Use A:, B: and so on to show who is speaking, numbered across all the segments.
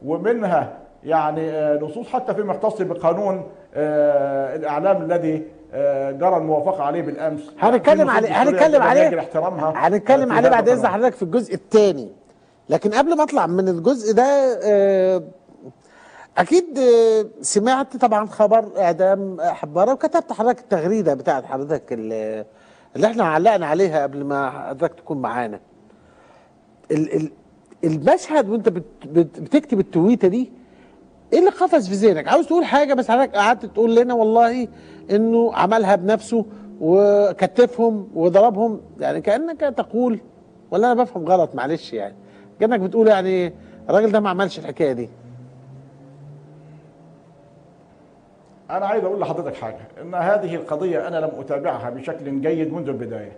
A: ومنها يعني نصوص حتى فيما يختص بقانون الاعلام الذي جرى الموافقه عليه بالامس.
B: هنتكلم عليه هنتكلم عليه بعد اذن حضرتك في الجزء الثاني. لكن قبل ما اطلع من الجزء ده اكيد سمعت طبعا خبر اعدام حباره، وكتبت حضرتك التغريده بتاعت حضرتك اللي احنا علقنا عليها قبل ما حضرتك تكون معانا. المشهد وانت بتكتب التويته دي، ايه اللي قفز في ذهنك؟ عاوز تقول حاجه بس حضرتك قعدت تقول لنا والله انه عملها بنفسه وكتفهم وضربهم، يعني كانك تقول، ولا انا بفهم غلط؟ معلش، يعني كانك بتقول يعني الراجل ده ما عملش الحكايه دي.
A: أنا عايز أقول لحضرتك حاجة، إن هذه القضية أنا لم أتابعها بشكل جيد منذ البداية،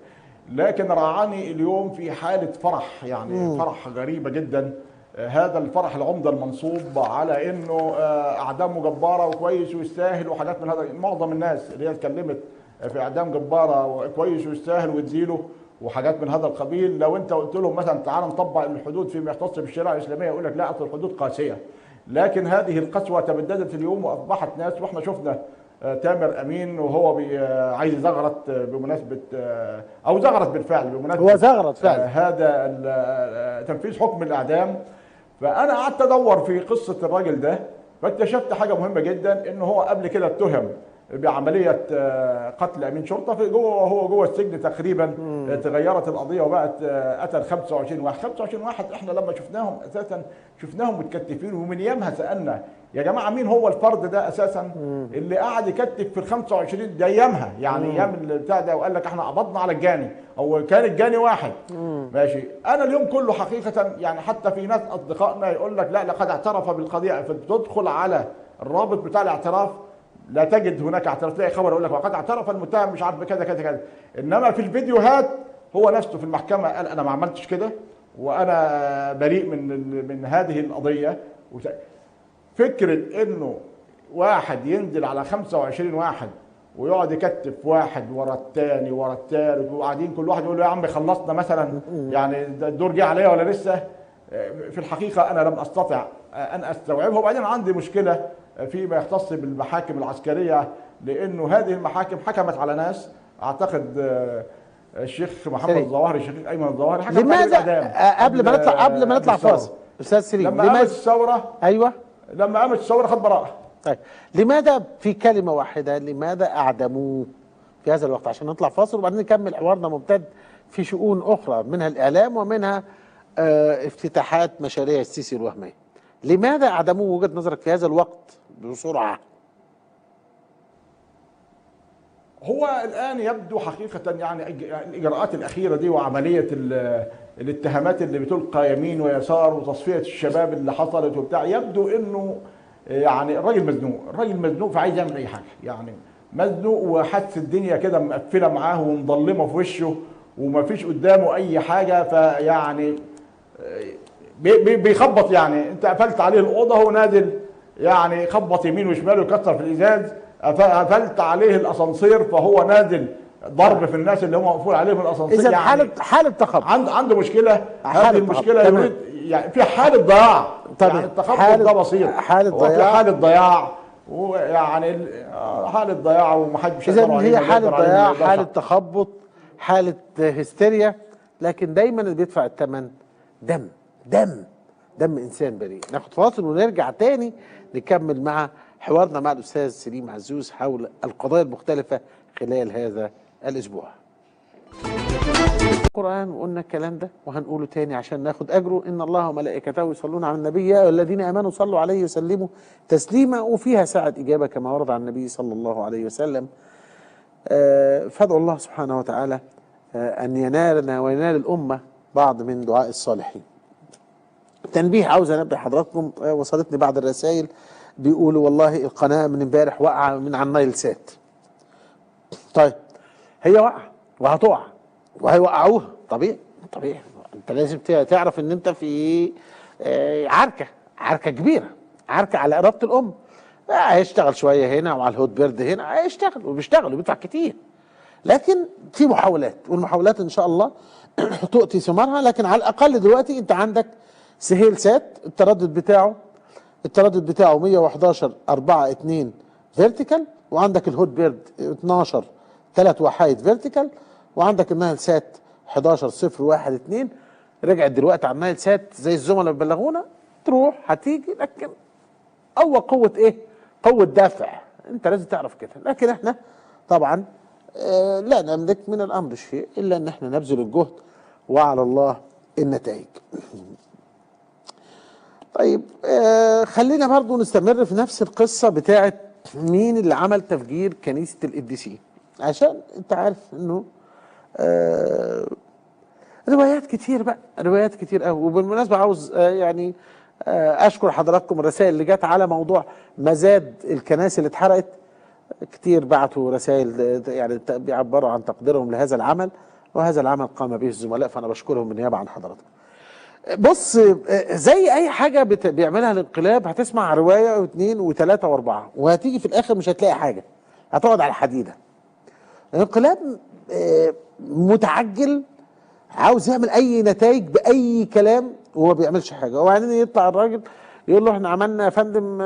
A: لكن رعاني اليوم في حالة فرح، يعني فرح غريبة جدا. هذا الفرح العمدة المنصوب على إنه أعدامه جبارة وكويس ويستاهل وحاجات من هذا. معظم الناس اللي هي اتكلمت في أعدام جبارة وكويس ويستاهل واديله وحاجات من هذا القبيل، لو أنت قلت لهم مثلا تعال نطبق الحدود فيما يختص بالشريعة الإسلامية يقول لك لا، أصل الحدود قاسية. لكن هذه القسوة تبددت اليوم وأصبحت ناس، وإحنا شفنا تامر أمين وهو عايز يزغرط بمناسبة، أو زغرط بالفعل بمناسبة،
B: هو زغرط فعلا
A: هذا تنفيذ حكم الإعدام. فأنا قعدت أدور في قصة الراجل ده، فاكتشفت حاجة مهمة جدا، إنه هو قبل كده اتهم بعملية قتل أمين شرطة في جوه، وهو جوه السجن تقريبا. تغيرت القضية وبقت قتل 25 واحد. 25 واحد احنا لما شفناهم أساسا شفناهم متكتفين، ومن أيامها سألنا يا جماعة مين هو الفرد ده أساسا اللي قعد يكتف في ال 25 ده أيامها، يعني أيام البتاع ده، وقال لك احنا قبضنا على الجاني، أو كان الجاني واحد. ماشي. أنا اليوم كله حقيقة يعني حتى في ناس أصدقائنا يقول لك لا لقد اعترف بالقضية، فتدخل على الرابط بتاع الاعتراف لا تجد هناك اعتراف، تلاقي خبر يقول لك وقد اعترف المتهم مش عارف كذا كذا كذا. انما في الفيديوهات هو نفسه في المحكمه قال انا ما عملتش كده وانا بريء من هذه القضيه. فكره انه واحد ينزل على 25 واحد ويقعد يكتف واحد ورا الثاني ورا الثالث، وقاعدين كل واحد يقول له يا عم خلصنا مثلا، يعني الدور جه عليا ولا لسه؟ في الحقيقه انا لم استطع ان استوعبه. وبعدين عندي مشكله فيما يختص بالمحاكم العسكريه، لانه هذه المحاكم حكمت على ناس، اعتقد الشيخ محمد الظواهري، الشيخ ايمن الظواهري، حكم
B: لماذا قبل ما نطلع فاصل استاذ سليم،
A: لما قامت الثوره،
B: ايوه
A: لما قامت الثوره خد براءه.
B: طيب لماذا في كلمه واحده لماذا اعدموه في هذا الوقت؟ عشان نطلع فاصل وبعدين نكمل حوارنا ممتد في شؤون اخرى، منها الاعلام ومنها افتتاحات مشاريع السيسي الوهميه. لماذا اعدموه وجهة نظرك في هذا الوقت بسرعه؟
A: هو الان يبدو حقيقه يعني الاجراءات الاخيره دي وعمليه الاتهامات اللي بتلقى يمين ويسار وتصفيه الشباب اللي حصلت وبتاع، يبدو انه يعني الراجل مزنوق، الراجل مزنوق فعايز يعمل اي حاجه، يعني مزنوق وحس الدنيا كده مقفله معاه ومظلمه في وشه ومفيش قدامه اي حاجه، فيعني بيخبط، يعني انت قفلت عليه الاوضه هو نازل يعني يخبط يمين وشمال ويكسر في الازاز، قفلت عليه الاسانسير فهو نازل ضرب في الناس اللي هم مقفول عليهم الاسانسير.
B: اذا
A: يعني
B: حاله تخبط،
A: عنده مشكله. هذه المشكله يريد يعني في حاله ضياع. يعني التخبط ده بسيط،
B: حاله ضياع،
A: في حاله ضياع، ويعني حاله ضياع ومحدش
B: يقدر عليها. هي حاله ضياع، حاله تخبط، حاله هستيريا، لكن دايما اللي بيدفع الثمن دم انسان بريء. ناخد فاصل ونرجع تاني نكمل مع حوارنا مع الاستاذ سليم عزوز حول القضايا المختلفه خلال هذا الاسبوع. القرآن وقلنا الكلام ده وهنقوله تاني عشان ناخد اجره. ان الله وملائكته يصلون على النبي يا ايها الذين امنوا صلوا عليه وسلموا تسليما، وفيها ساعة اجابه كما ورد عن النبي صلى الله عليه وسلم. فادعوا الله سبحانه وتعالى ان ينالنا وينال الامه بعض من دعاء الصالحين. تنبيه عاوز انبه حضراتكم، وصلتني بعض الرسائل بيقولوا والله القناه من امبارح واقعه من على النايل سات. طيب هي واقعه وهتقع وهيوقعوها، طبيعي. انت لازم تعرف ان انت في عركه كبيره، عركه على اراده الام. هيشتغل شويه هنا وعلى الهوت بيرد هنا، هيشتغل وبيشتغل وبيدفع كتير، لكن في محاولات، والمحاولات ان شاء الله تؤتي ثمارها. لكن على الاقل دلوقتي انت عندك سهيل سات التردد بتاعه 111.4.2 فيرتيكال، وعندك الهوت بيرد 12 3 وحايد فيرتيكال، وعندك النايل سات 11.012. رجعت دلوقتي على النايل سات زي الزملاء بلغونا، تروح هتيجي، لكن اول قوه ايه؟ قوه دافع، انت لازم تعرف كده. لكن احنا طبعا لا نملك من الامر شيء الا ان احنا نبذل الجهد وعلى الله النتائج. طيب خلينا برضو نستمر في نفس القصه بتاعه مين اللي عمل تفجير كنيسه القديسين، عشان انت عارف انه روايات كتير بقى، روايات كتير قوي. وبالمناسبه عاوز يعني اشكر حضراتكم الرسائل اللي جت على موضوع مزاد الكنائس اللي اتحرقت. كتير بعتوا رسائل يعني بيعبروا عن تقديرهم لهذا العمل، وهذا العمل قام به الزملاء، فانا بشكرهم بالنيابه عن حضراتكم. بص، زي اي حاجه بيعملها الانقلاب، هتسمع روايه واثنين وثلاثه واربعه، وهتيجي في الاخر مش هتلاقي حاجه، هتقعد على الحديده. الانقلاب متعجل، عاوز يعمل اي نتائج باي كلام، وما بيعملش حاجه. وبعدين يطلع الراجل يقول له احنا عملنا يا فندم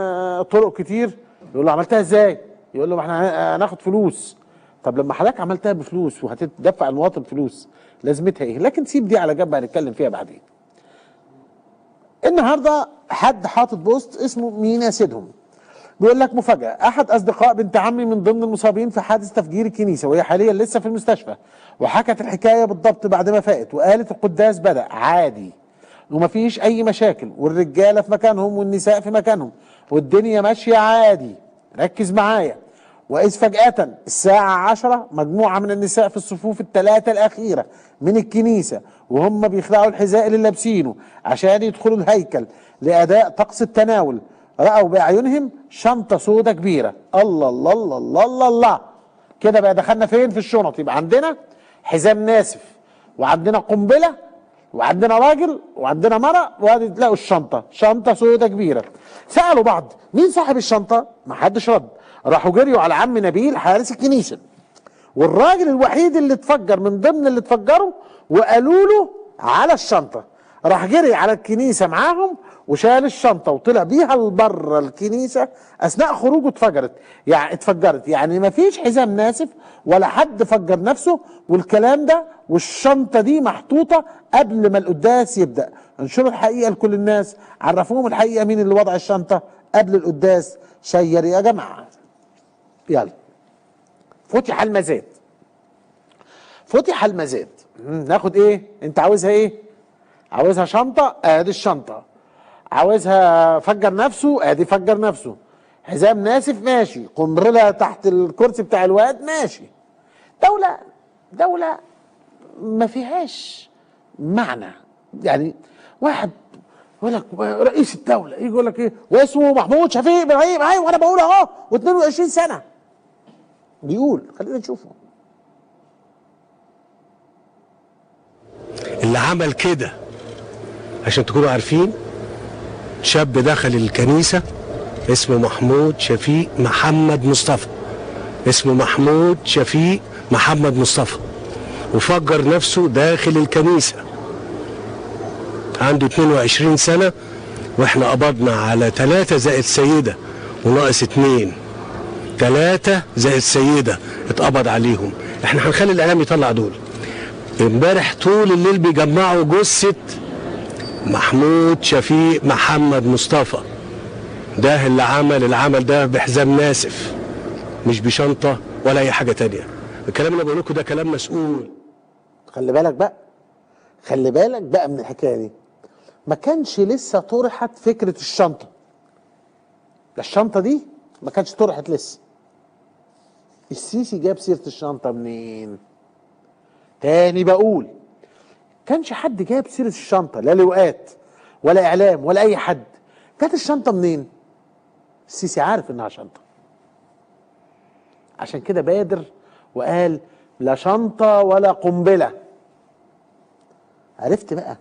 B: طرق كتير، يقول له عملتها ازاي؟ يقول له ما احنا هناخد فلوس. طب لما حضرتك عملتها بفلوس وهتدفع المواطن فلوس، لازمتها ايه؟ لكن سيب دي على جنب، هنتكلم فيها بعدين. النهارده حد حاطط بوست اسمه مينا سيدهم، بيقول لك مفاجأة، أحد أصدقاء بنت عمي من ضمن المصابين في حادث تفجير الكنيسة، وهي حاليا لسه في المستشفى، وحكت الحكاية بالضبط بعد ما فاقت، وقالت القداس بدأ عادي ومفيش أي مشاكل، والرجالة في مكانهم والنساء في مكانهم، والدنيا ماشية عادي. ركز معايا. وإذ فجأة الساعة 10 مجموعة من النساء في الصفوف الثلاثة الأخيرة من الكنيسة، وهم بيخلعوا الحذاء اللي لابسينه عشان يدخلوا الهيكل لأداء طقس التناول، رأوا بأعينهم شنطة سودة كبيرة. الله الله الله الله الله الله، كده بقى دخلنا فين في الشنط؟ يبقى عندنا حزام ناسف، وعندنا قنبلة، وعندنا راجل، وعندنا مرأة، وادي تلاقوا الشنطة، شنطة سودة كبيرة. سألوا بعض مين صاحب الشنطة؟ ما حدش رد. راحوا جريوا على عم نبيل حارس الكنيسة، والراجل الوحيد اللي اتفجر من ضمن اللي اتفجروا، وقالوا له على الشنطة. راح جري على الكنيسة معاهم وشال الشنطة وطلع بيها لبره الكنيسة. أثناء خروجه اتفجرت، يعني ما فيش حزام ناسف ولا حد فجر نفسه، والكلام ده والشنطة دي محطوطة قبل ما القداس يبدأ. انشروا الحقيقة لكل الناس، عرفوهم الحقيقة مين اللي وضع الشنطة قبل القداس. شير يا جماعة. يلا، فتح المزاد. فتح المزاد. ناخد ايه؟ انت عاوزها ايه؟ عاوزها شنطة؟ ادي الشنطة. عاوزها فجر نفسه؟ ادي فجر نفسه. حزام ناسف؟ ماشي. قنبلة تحت الكرسي بتاع الواد؟ ماشي. دولة ما فيهاش معنى. يعني واحد يقول لك رئيس الدولة، يجي يقول لك ايه؟ واسمه محمود شفيق ابراهيم. ايوه انا بقول اهو، و22 سنة بيقول. خلينا نشوفه.
C: اللي عمل كده عشان تكونوا عارفين، شاب دخل الكنيسة اسمه محمود شفيق محمد مصطفى، اسمه محمود شفيق محمد مصطفى، وفجر نفسه داخل الكنيسة. عنده 22 سنة، واحنا قبضنا على 3 زائد سيدة وناقص 2. 3 زائد سيدة اتقبض عليهم. احنا هنخلي الاعلام يطلع دول. امبارح طول الليل بيجمعوا جثة محمود شفيق محمد مصطفى. ده اللي عمل العمل ده بحزام ناسف، مش بشنطة ولا اي حاجة تانية. الكلام اللي بقول لكم ده كلام مسؤول.
B: خلي بالك بقى من الحكاية دي. ما كانش لسه طرحت فكرة الشنطة. ده الشنطة دي ما كانش طرحت لسه. السيسي جاب سيرة الشنطة منين؟ تاني بقول، كانش حد جاب سيرة الشنطة، لا لواءات ولا إعلام ولا أي حد. كانت الشنطة منين؟ السيسي عارف إنها شنطة، عشان كده بادر وقال لا شنطة ولا قنبلة. عرفت بقى؟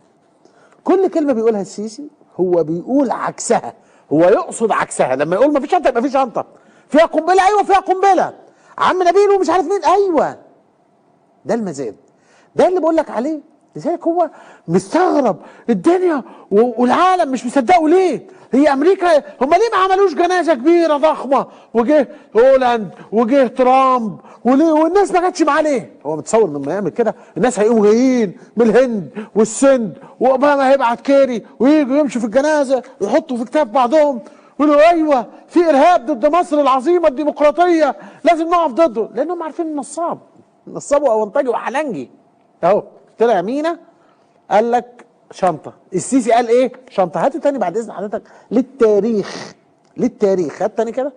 B: كل كلمة بيقولها السيسي هو بيقول عكسها، هو يقصد عكسها. لما يقول ما فيش شنطة يبقى في شنطة. فيها قنبلة؟ أيوة فيها قنبلة. عم نبيل ومش عارف مين؟ أيوة. ده المزاد، ده اللي بقول لك عليه. لذلك هو مستغرب الدنيا والعالم مش مصدقه ليه؟ هي امريكا هم ليه ما عملوش جنازه كبيره ضخمه وجه هولاند وجه ترامب والناس ما جاتش معاه ليه؟ هو متصور لما يعمل كده الناس هيقوموا جايين من الهند والسند واوباما هيبعت كيري ويجوا يمشوا في الجنازه ويحطوا في كتاب بعضهم ويقولوا ايوه في ارهاب ضد مصر العظيمه الديمقراطيه لازم نقف ضده، لانهم عارفين النصاب واونطجي وحلنجي. اهو طلع مينا قال لك شنطه، السيسي قال ايه؟ شنطه. هاتوا تاني بعد اذن حضرتك للتاريخ هات تاني كده.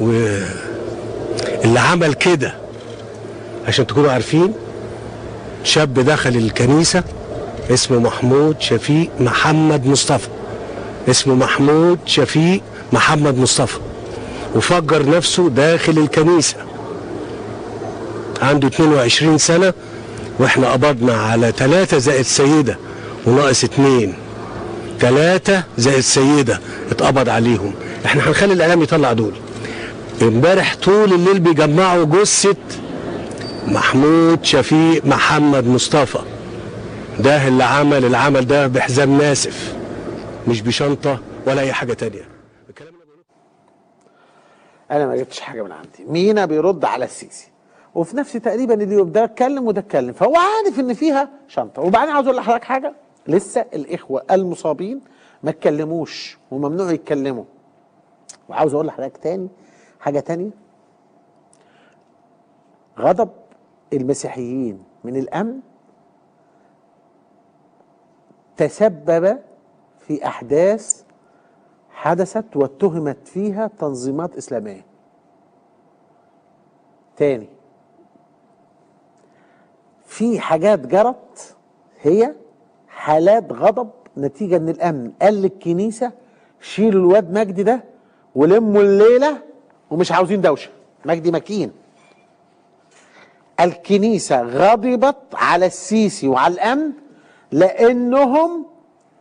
C: واللي عمل كده عشان تكونوا عارفين شاب دخل الكنيسة اسمه محمود شفيق محمد مصطفى، اسمه محمود شفيق محمد مصطفى، وفجر نفسه داخل الكنيسة عنده 22 سنة، واحنا قبضنا على 3 زائد سيدة وناقص 2، 3 زائد سيدة اتقبض عليهم. احنا هنخلي الاعلام يطلع دول. امبارح طول الليل بيجمعوا جثة محمود شفيق محمد مصطفى، ده اللي عمل العمل ده بحزام ناسف مش بشنطة ولا اي حاجة تانية.
B: انا ما جبتش حاجة من عندي. مينا بيرد على السيسي وفي نفس تقريبا اليوم ده اتكلم وده اتكلم، فهو عارف ان فيها شنطة. وبعدين عاوز اقول لحضرتك حاجة، لسه الاخوة المصابين ما اتكلموش وممنوع يتكلموا. وعاوز اقول لحضرتك تاني حاجة تانية، غضب المسيحيين من الامن تسبب في احداث حدثت واتهمت فيها تنظيمات اسلاميه. تاني، في حاجات جرت هي حالات غضب نتيجه ان الامن قال للكنيسه شيلوا الواد مجدي ده ولموا الليله ومش عاوزين دوشه. مجدي مكين. الكنيسه غضبت على السيسي وعلى الامن لانهم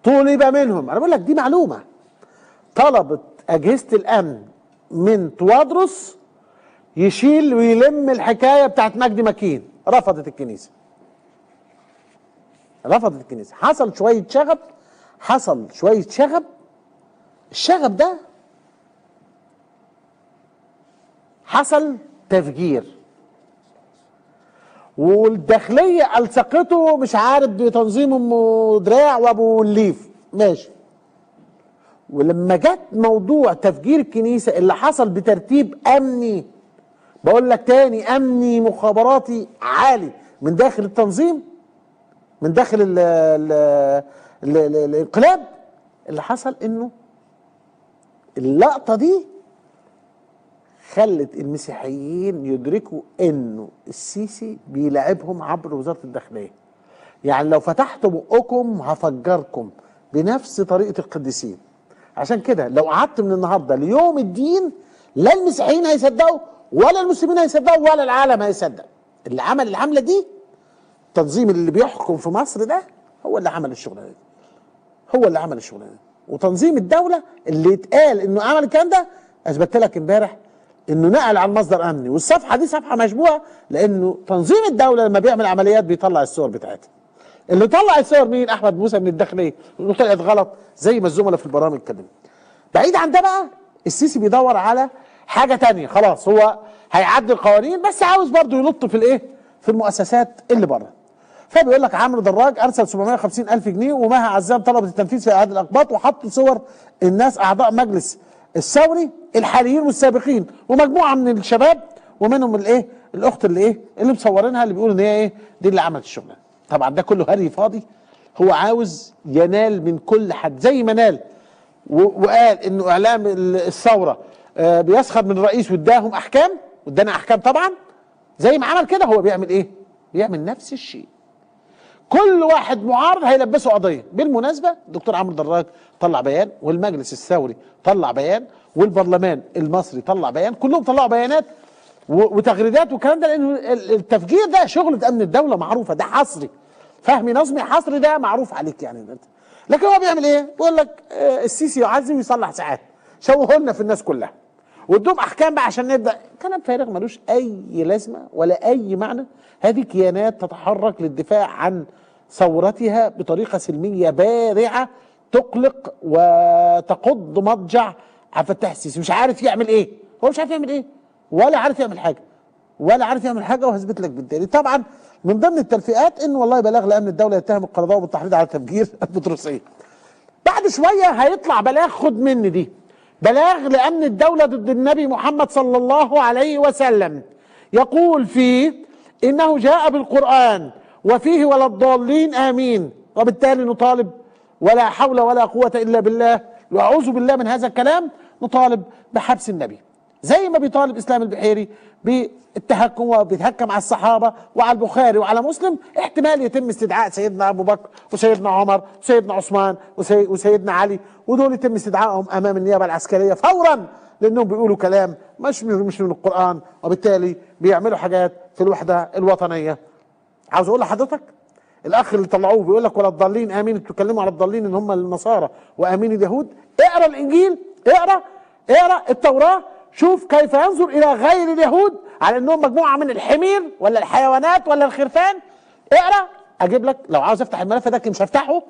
B: طلب منهم، انا بقول لك دي معلومه، طلبت اجهزه الامن من توادرس يشيل ويلم الحكايه بتاعت مجدي مكين. رفضت الكنيسه. حصل شويه شغب. الشغب ده حصل تفجير، والداخليه الصقته مش عارف بتنظيم ام دراع وابو الليف ماشي. ولما جت موضوع تفجير الكنيسه اللي حصل بترتيب امني، بقول لك تاني امني مخابراتي عالي من داخل التنظيم، من داخل الانقلاب، اللي حصل انه اللقطه دي خلت المسيحيين يدركوا انه السيسي بيلعبهم عبر وزاره الداخليه. يعني لو فتحتوا بقكم هفجركم بنفس طريقه القديسين. عشان كده لو قعدت من النهارده ليوم الدين لا المسيحيين هيصدقوا ولا المسلمين هيصدقوا ولا العالم هيصدق. اللي عمل العمله دي التنظيم اللي بيحكم في مصر ده هو اللي عمل الشغلانه دي. وتنظيم الدوله اللي اتقال انه عمل الكلام ده اثبت لك امبارح انه نقل عن مصدر امني. والصفحه دي صفحه مشبوهه، لانه تنظيم الدوله لما بيعمل عمليات بيطلع الصور بتاعتها. اللي طلع الصور مين؟ احمد موسى من الداخليه، وطلعت غلط زي ما الزملاء في البرامج اتكلموا. بعيد عن ده بقى السيسي بيدور على حاجه تانية. خلاص هو هيعدي القوانين بس عاوز برضه ينط في الايه؟ في المؤسسات اللي بره. فبيقول لك عمرو دراج ارسل 750,000 جنيه ومها عزام طلبت التنفيذ في اعاده الاقباط، وحط صور الناس اعضاء مجلس الثوري الحاليين والسابقين ومجموعه من الشباب ومنهم الايه؟ الاخت اللي مصورينها اللي بيقولوا ان هي دي اللي عملت الشغلانه. طبعا ده كله هري فاضي. هو عاوز ينال من كل حد زي ما نال وقال انه اعلام الثوره بيسخر من الرئيس واداهم احكام، وادانا احكام طبعا. زي ما عمل كده هو بيعمل ايه؟ بيعمل نفس الشيء. كل واحد معارض هيلبسه قضيه. بالمناسبه الدكتور عمرو دراج طلع بيان، والمجلس الثوري طلع بيان، والبرلمان المصري طلع بيان، كلهم طلعوا بيانات وتغريدات والكلام ده، لانه التفجير ده شغله امن الدوله معروفه، ده حصري فهمي نظمي حصري، ده معروف عليك يعني. لكن هو بيعمل ايه؟ بيقول لك السيسي يعزي ويصلح ساعات، شوهوا لنا في الناس كلها. وادوهم احكام بقى عشان نبدا. كلام فارغ ملوش اي لازمه ولا اي معنى. هذه كيانات تتحرك للدفاع عن ثورتها بطريقه سلميه بارعه تقلق وتقض مضجع عبد الفتاح السيسي. مش عارف يعمل ايه، هو مش عارف يعمل ايه، ولا عارف يعمل حاجه، ولا عارف يعمل حاجه. وهثبت لك بالتالي. طبعا من ضمن التلفيقات ان والله بلاغ لامن الدوله يتهم القرضاوي بالتحريض على تفجير البطرسيه. بعد شويه هيطلع بلاغ، خد مني دي، بلاغ لامن الدوله ضد النبي محمد صلى الله عليه وسلم، يقول فيه انه جاء بالقران وفيه ولا الضالين امين، وبالتالي نطالب ولا حول ولا قوه الا بالله واعوذ بالله من هذا الكلام، نطالب بحبس النبي زي ما بيطالب اسلام البحيري بالتهكم وبيتهكم على الصحابه وعلى البخاري وعلى مسلم. احتمال يتم استدعاء سيدنا ابو بكر وسيدنا عمر وسيدنا عثمان وسيدنا علي، ودول يتم استدعائهم امام النيابه العسكريه فورا لانهم بيقولوا كلام مش من القران، وبالتالي بيعملوا حاجات في الوحده الوطنيه. عاوز اقول لحضرتك الاخ اللي طلعوه بيقول لك ولا الضالين امين، بتتكلموا على الضالين ان هم النصارى وامين اليهود. اقرا الانجيل، اقرا التوراه، شوف كيف ينظر الى غير اليهود على انهم مجموعه من الحمير ولا الحيوانات ولا الخرفان. اقرا، اجيب لك لو عاوز افتح الملف ده مش هفتحه.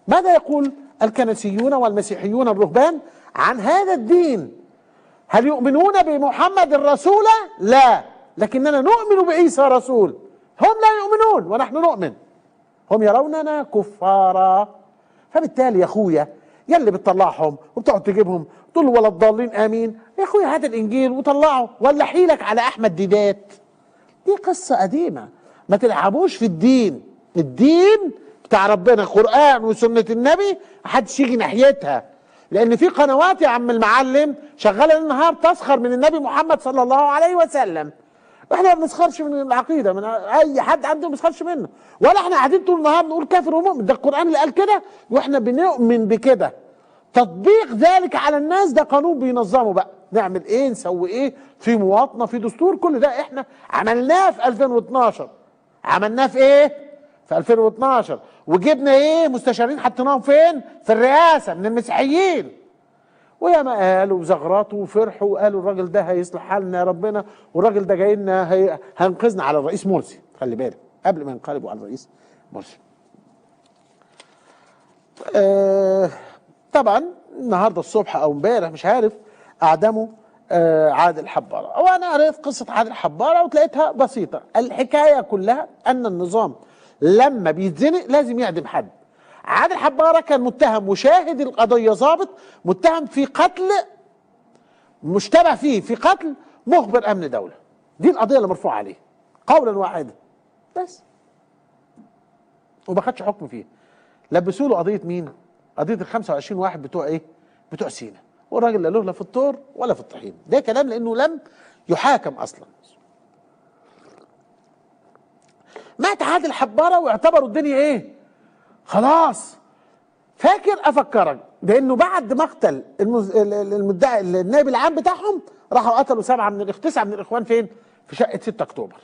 B: ماذا يقول الكنسيون والمسيحيون الرهبان عن هذا الدين؟ هل يؤمنون بمحمد رسولا؟ لا، لكننا نؤمن بعيسى رسول. هم لا يؤمنون ونحن نؤمن، هم يروننا كفارا. فبالتالي يا اخويا يلي بتطلعهم وبتقعد تجيبهم تقول له ولا الضالين امين، يا اخويا هات الانجيل وطلعه، ولا حيلك على احمد ديدات. دي قصه قديمه، ما تلعبوش في الدين. الدين بتاع ربنا قران وسنه النبي محدش يجي ناحيتها، لان في قنوات يا عم المعلم شغاله النهار تسخر من النبي محمد صلى الله عليه وسلم. احنا ما بنسخرش من العقيده، من اي حد عنده ما بنسخرش منه، ولا احنا قاعدين طول النهار نقول كافر ومؤمن. ده القران اللي قال كده واحنا بنؤمن بكده. تطبيق ذلك على الناس ده قانون بينظمه بقى، نعمل ايه نسوي ايه، في مواطنه في دستور، كل ده احنا عملناه في 2012. عملناه في ايه؟ في 2012. وجبنا ايه؟ مستشارين حطيناهم فين؟ في الرئاسه من المسيحيين. ويا ما قالوا وزغرطوا وفرحوا وقالوا الراجل ده هيصلح حالنا يا ربنا، والراجل ده جاي لنا هينقذنا على الرئيس مرسي. خلي بالك قبل ما ينقلبوا على الرئيس مرسي. طبعا النهارده الصبح او امبارح مش عارف اعدموا عادل حباره. وانا قريت قصه عادل حباره وتلاقيتها بسيطه. الحكايه كلها ان النظام لما بيتزنق لازم يعدم حد. عادل حباره كان متهم وشاهد القضيه ضابط متهم في قتل، مشتبه فيه في قتل مخبر امن دوله. دي القضيه اللي مرفوعه عليه قولا واحدا بس، وما خدش حكم فيه. لبسوا له قضيه مين؟ قضيه ال 25 واحد بتوع ايه؟ بتوع سينا. والراجل لا له لا في الطور ولا في الطحين. ده كلام لانه لم يحاكم اصلا. مات عادل حباره واعتبروا الدنيا ايه؟ خلاص. فاكر افكرك بانه بعد مقتل المدعي النائب العام بتاعهم راحوا قتلوا 9 من الاخوان فين؟ في شقه 6 اكتوبر.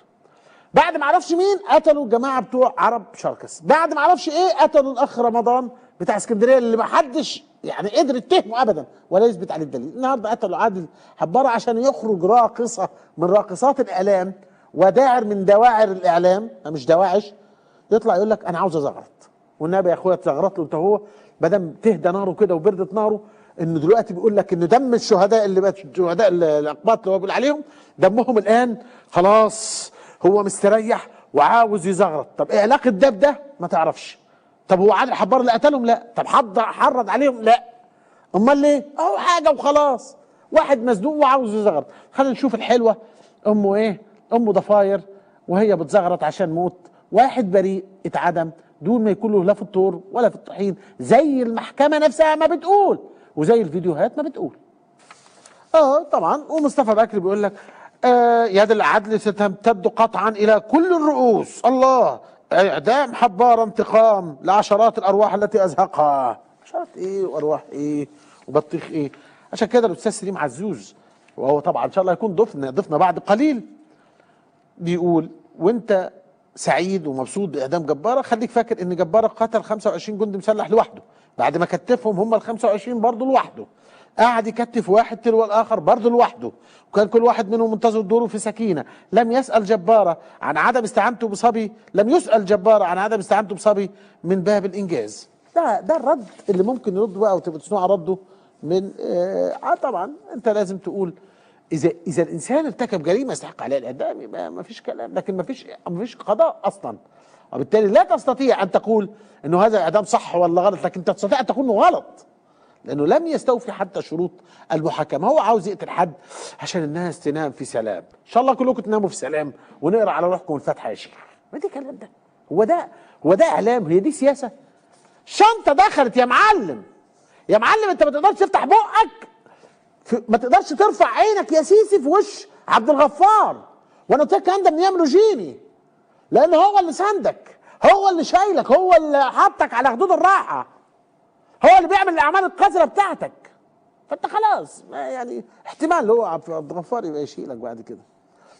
B: بعد ما اعرفش مين قتلوا الجماعه بتوع عرب شركس. بعد ما اعرفش ايه قتلوا الاخ رمضان بتاع اسكندريه اللي ما حدش يعني قدر يتهمه ابدا ولا يثبت عليه الدليل. النهارده قتلوا عادل حباره عشان يخرج راقصه من راقصات الاعلام وداعر من دواعر الاعلام، مش دواعش، يطلع يقول لك انا عاوز ازغرط. والنبي يا اخويا تزغرط له انت هو ما دام تهدى ناره كده وبردت ناره. انه دلوقتي بيقول لك ان دم الشهداء اللي بقت شهداء الاقباط اللي هو بيقول عليهم دمهم الان خلاص هو مستريح وعاوز يزغرط. طب ايه علاقه ده بده؟ ما تعرفش. طب هو عادل حبار اللي قتلهم؟ لا. طب حرض عليهم؟ لا. امال ليه؟ اهو حاجه وخلاص، واحد مزنوق وعاوز يزغرط. خلينا نشوف الحلوه امه ايه؟ امه ضفاير وهي بتزغرط عشان موت واحد بريء اتعدم دون ما يكون له لا في الطور ولا في الطحين، زي المحكمه نفسها ما بتقول وزي الفيديوهات ما بتقول. طبعا. ومصطفى بكري بيقول لك يد العدل ستمتد قطعا الى كل الرؤوس. الله، اعدام حبار انتقام لعشرات الارواح التي ازهقها. عشرات ايه وارواح ايه وبطيخ ايه؟ عشان كده الاستاذ سليم عزوز، وهو طبعا ان شاء الله يكون ضيفنا بعد قليل، بيقول وانت سعيد ومبسوط باعدام جباره خليك فاكر ان جباره قتل 25 جندي مسلح لوحده بعد ما كتفهم هم ال 25 برضه لوحده. قعد يكتف واحد تلو الاخر برضه لوحده، وكان كل واحد منهم منتظر دوره في سكينه. لم يسال جباره عن عدم استعانته بصبي، لم يسال جباره عن عدم استعانته بصبي من باب الانجاز. ده الرد اللي ممكن يرد بقى وتبقى تسمع رده من طبعا انت لازم تقول اذا الانسان ارتكب جريمه يستحق عليها الاعدام يبقى ما فيش كلام، لكن ما فيش قضاء اصلا، وبالتالي لا تستطيع ان تقول انه هذا الاعدام صح ولا غلط، لكن تستطيع ان تقول انه غلط لانه لم يستوفي حتى شروط المحاكمه. هو عاوز يقتل حد عشان الناس تنام في سلام، ان شاء الله كلكم تناموا في سلام ونقرا على روحكم الفاتحه يا شيخ. ما دي كلام ده؟ هو ده اعلام؟ هي دي سياسه؟ شنطه دخلت يا معلم، يا معلم انت ما تقدرش تفتح بقك، ما تقدرش ترفع عينك يا سيسي في وش عبد الغفار، وانا قلت لك الكلام ده من ايام روجيني، لان هو اللي ساندك، هو اللي شايلك، هو اللي حطك على خدود الراحه، هو اللي بيعمل الاعمال القذره بتاعتك. فانت خلاص يعني احتمال هو عبد الغفار يبقى يشيلك بعد كده.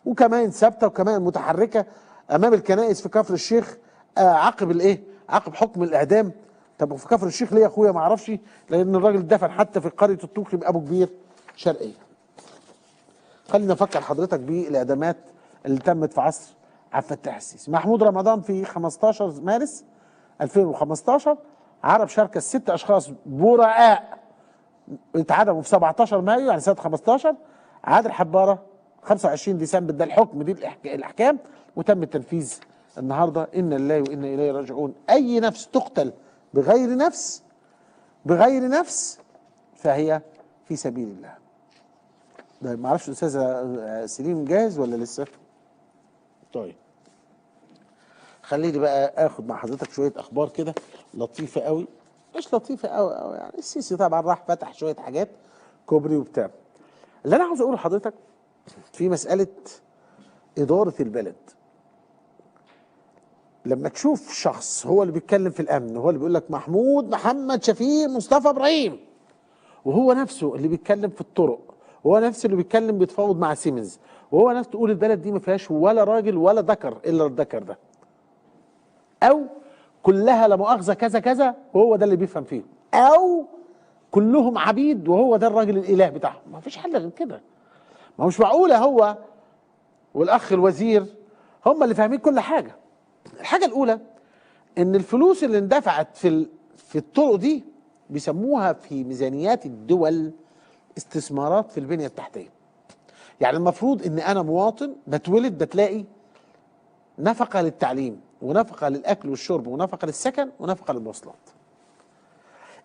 B: وكمان ثابته وكمان متحركه امام الكنائس في كفر الشيخ عقب حكم الاعدام. طب في كفر الشيخ ليه يا اخويا؟ ما اعرفش، لان الراجل اتدفن حتى في قريه الطوخي بابو كبير شرقيه. خلينا نفكر حضرتك بالاعدامات اللي تمت في عصر عبد الفتاح السيسي. محمود رمضان في 15 مارس 2015 عرب شركه 6 اشخاص براء اتعدموا في 17 مايو يعني سنه 15. عادل حباره 25 ديسمبر ده الحكم، دي الاحكام، وتم التنفيذ النهارده. انا لله وانا اليه راجعون. اي نفس تقتل بغير نفس فهي في سبيل الله. ده ما اعرفش الاستاذه سليم جاهز ولا لسه؟ طيب خليني بقى اخد مع حضرتك شويه اخبار كده لطيفه قوي، مش لطيفه قوي يعني. السيسي طبعا راح فتح شويه حاجات كوبري وبتاع. اللي انا عاوز اقوله لحضرتك في مساله اداره البلد، لما تشوف شخص هو اللي بيتكلم في الامن، هو اللي بيقول لك محمود محمد شفيق مصطفى ابراهيم، وهو نفسه اللي بيتكلم في الطرق، وهو نفسه اللي بيتكلم بيتفاوض مع سيمنز، وهو نفسه تقول البلد دي ما فيهاش ولا راجل ولا ذكر الا الذكر ده، او كلها لا مؤاخذه كذا كذا وهو ده اللي بيفهم فيه، او كلهم عبيد وهو ده الراجل الاله بتاعهم. ما فيش حل غير كده. ما مش معقوله هو والاخ الوزير هم اللي فاهمين كل حاجه. الحاجه الاولى ان الفلوس اللي اندفعت في الطرق دي بيسموها في ميزانيات الدول استثمارات في البنيه التحتيه. يعني المفروض ان انا مواطن بتولد بتلاقي نفقه للتعليم ونفقه للاكل والشرب ونفقه للسكن ونفقه للمواصلات.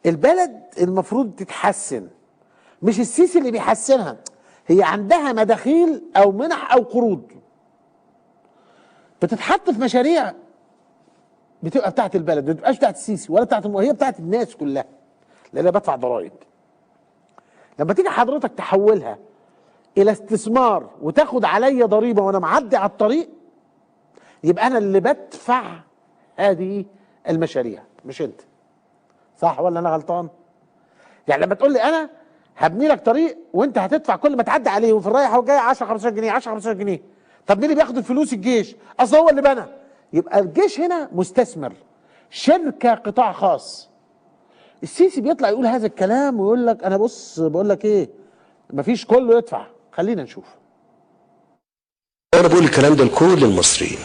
B: البلد المفروض تتحسن، مش السيسي اللي بيحسنها، هي عندها مداخيل او منح او قروض بتتحط في مشاريع بتبقى بتاعت البلد، ما بتبقاش بتاعت السيسي ولا بتاعت هي بتاعت الناس كلها لان انا بدفع ضرائب. لما تيجي حضرتك تحولها الى استثمار وتاخد عليا ضريبه وانا معدي على الطريق، يبقى انا اللي بدفع هذه المشاريع مش انت. صح ولا انا غلطان؟ يعني لما تقول لي انا هبني لك طريق وانت هتدفع كل ما تعدي عليه وفي الرايح والجاي 10 15 جنيه 10 15 جنيه، طب مين اللي بياخد الفلوس؟ الجيش، اصل هو اللي بنى. يبقى الجيش هنا مستثمر، شركه قطاع خاص. السيسي بيطلع يقول هذا الكلام ويقول لك انا بص بقول لك ايه، مفيش كله يدفع. خلينا نشوف.
C: انا بقول الكلام ده لكل المصريين.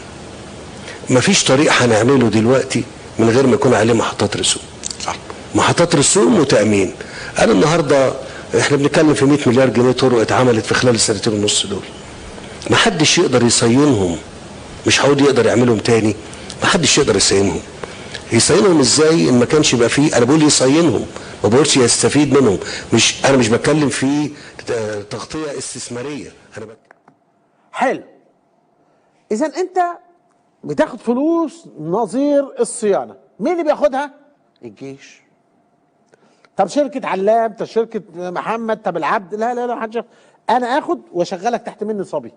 C: مفيش طريق هنعمله دلوقتي من غير ما يكون عليه محطات رسوم. صح. محطات رسوم وتامين. انا النهارده احنا بنتكلم في 100 مليار جنيه طرق اتعملت في خلال السنتين ونص دول. محدش يقدر يصينهم، مش هقول يقدر يعملهم تاني، محدش يقدر يصينهم. يصينهم ازاي ان ما كانش يبقى فيه؟ انا بقول يصينهم، ما بقولش يستفيد منهم. انا مش بتكلم في تغطيه استثماريه، انا
B: حلو. اذا انت بتاخد فلوس نظير الصيانه، مين اللي بياخدها؟ الجيش. طب شركه علام، طب شركه محمد، طب العبد، لا لا لا محدش. انا اخد واشغلك تحت مني صبي.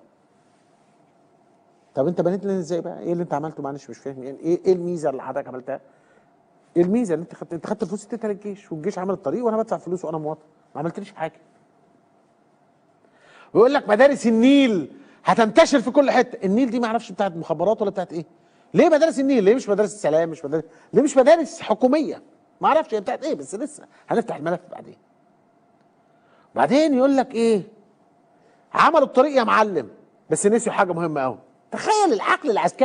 B: طب انت بنيت لنا ازاي بقى؟ ايه اللي انت عملته؟ معلش مش فاهم يعني ايه الميزه اللي حضرتك عملتها؟ ايه الميزه اللي انت خدت الفلوس اديتها للجيش والجيش عمل الطريق وانا بدفع فلوس وانا مواطن، ما عملتليش حاجه. ويقول لك مدارس النيل هتنتشر في كل حته، النيل دي ما اعرفش بتاعت مخابرات ولا بتاعت ايه؟ ليه مدارس النيل؟ ليه مش مدارس السلام؟ ليه مش مدارس حكوميه؟ ما اعرفش هي بتاعت ايه، بس لسه هنفتح الملف بعدين. بعدين يقول لك ايه؟ عملوا الطريق يا معلم، بس نسيوا حاجه مهمه قوي. تخيل العقل العسكري